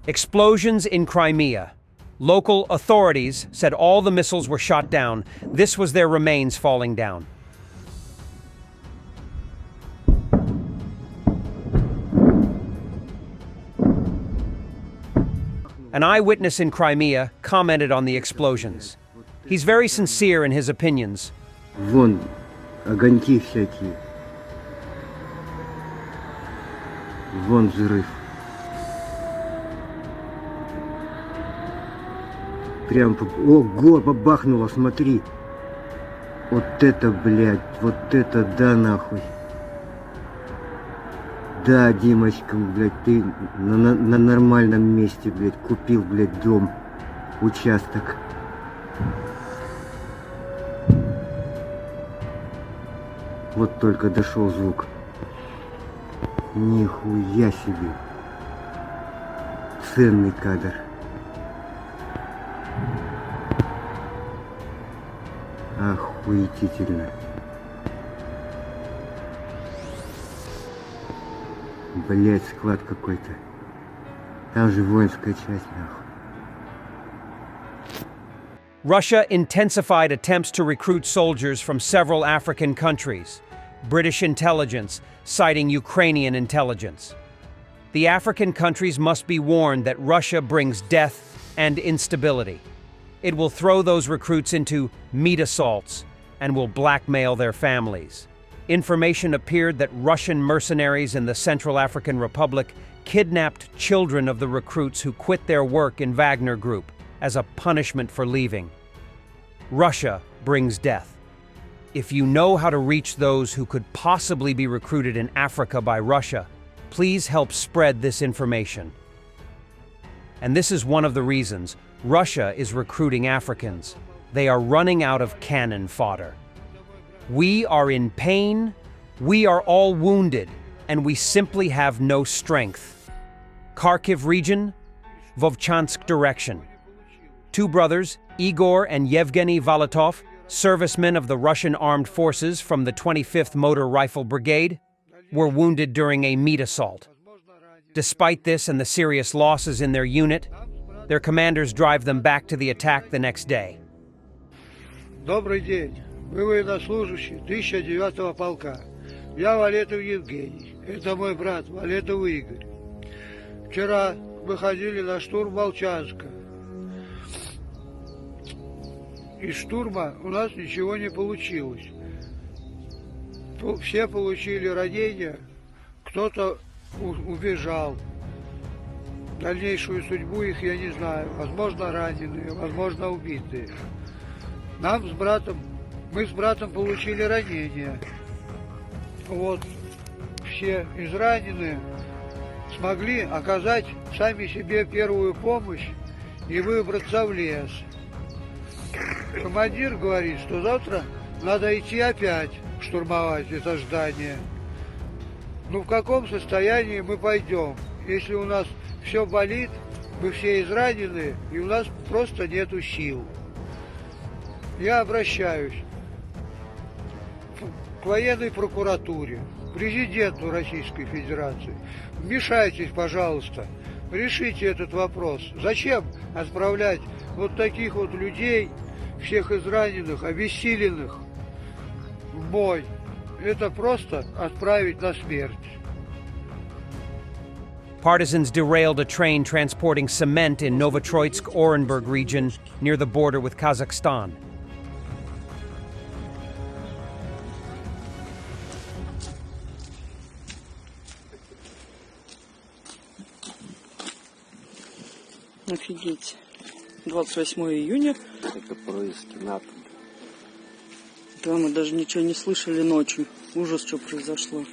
Explosions in Crimea. Local authorities said all the missiles were shot down. This was their remains falling down. An eyewitness in Crimea commented on the explosions. He's very sincere in his opinions. Вон, огоньки всякие. Вон взрыв. Прям, ого, бабахнуло, смотри. Вот это, блядь, вот это да нахуй. Да, Димочка, блядь, ты на нормальном месте, блядь, купил, блядь, дом, участок. Вот только дошел звук. Нихуя себе. Ценный кадр. Охуетительно. Блять, склад какой-то. Там же воинская часть, нахуй. Russia intensified attempts to recruit soldiers from several African countries. British intelligence citing Ukrainian intelligence. The African countries must be warned that Russia brings death and instability. It will throw those recruits into meat assaults and will blackmail their families. Information appeared that Russian mercenaries in the Central African Republic kidnapped children of the recruits who quit their work in Wagner Group as a punishment for leaving. Russia brings death. If you know how to reach those who could possibly be recruited in Africa by Russia, please help spread this information. And this is one of the reasons Russia is recruiting Africans. They are running out of cannon fodder. We are in pain, we are all wounded, and we simply have no strength. Kharkiv region, Vovchansk direction. Two brothers, Igor and Yevgeny Valatov, servicemen of the Russian Armed Forces from the 25th Motor Rifle Brigade, were wounded during a meat assault. Despite this and the serious losses in their unit, their commanders drive them back to the attack the next day. Добрый день. Вы военнослужащий 1009-го полка. Я Валетов Евгений. Это мой брат Валетов Игорь. Вчера выходили на штурм Волчанска. Из штурма у нас ничего не получилось. Все получили ранения, кто-то убежал. Дальнейшую судьбу их я не знаю. Возможно, раненые, возможно, убитые. Мы с братом получили ранения. Вот, все израненные смогли оказать сами себе первую помощь и выбраться в лес. Командир говорит, что завтра надо идти опять штурмовать это здание. Ну, в каком состоянии мы пойдем? Если у нас все болит, мы все изранены, и у нас просто нету сил. Я обращаюсь к военной прокуратуре, президенту Российской Федерации. Вмешайтесь, пожалуйста, решите этот вопрос. Зачем отправлять вот таких вот людей, всех израненных, обессиленных, в бой? Это просто отправить на смерть. Partisans derailed a train transporting cement in Novotroitsk-Orenburg region near the border with Kazakhstan. Офигеть. 28 июня. Это происки НАТО. Да, мы даже ничего не слышали ночью. Ужас, что произошло.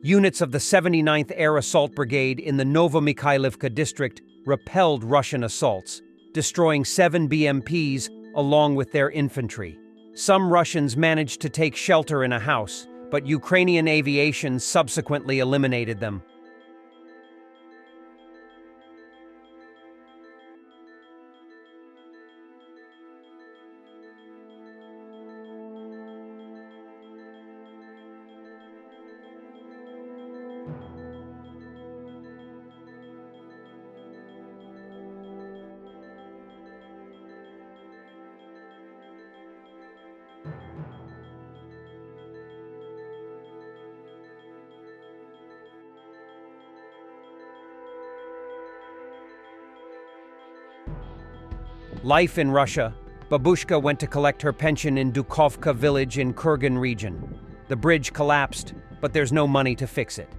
Units of the 79th Air Assault Brigade in the Novomikhailivka district repelled Russian assaults, destroying 7 BMPs along with their infantry. Some Russians managed to take shelter in a house, but Ukrainian aviation subsequently eliminated them. Life in Russia. Babushka went to collect her pension in Dukovka village in Kurgan region. The bridge collapsed, but there's no money to fix it.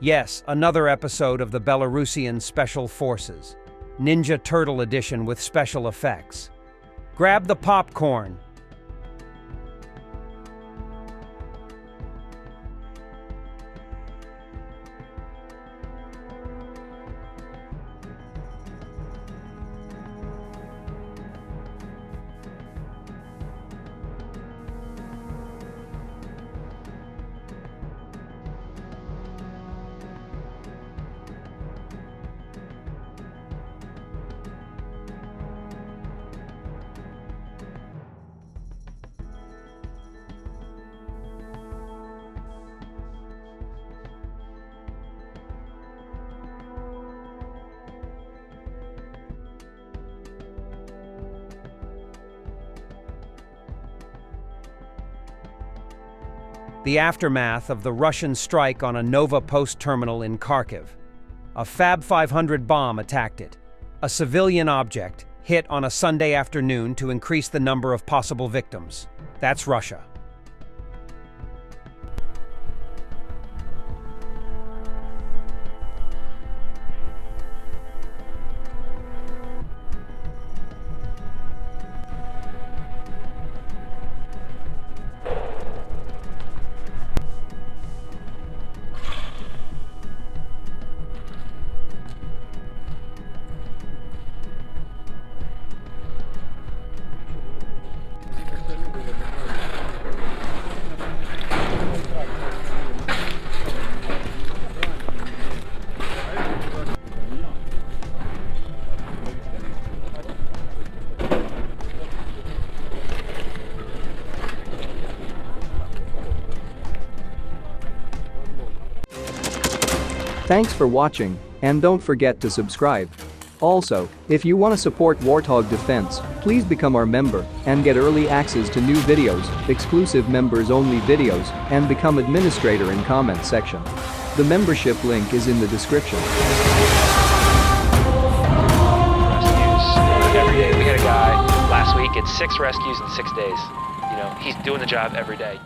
Yes, another episode of the Belarusian Special Forces. Ninja Turtle Edition with special effects. Grab the popcorn. The aftermath of the Russian strike on a Nova Post terminal in Kharkiv. A Fab 500 bomb attacked it. A civilian object hit on a Sunday afternoon to increase the number of possible victims. That's Russia. Thanks for watching, and don't forget to subscribe. Also, if you want to support Warthog Defense, please become our member and get early access to new videos, exclusive members-only videos, and become administrator in comment section. The membership link is in the description. Rescues every day. We had a guy last week, it's 6 rescues in 6 days. You know, he's doing the job every day.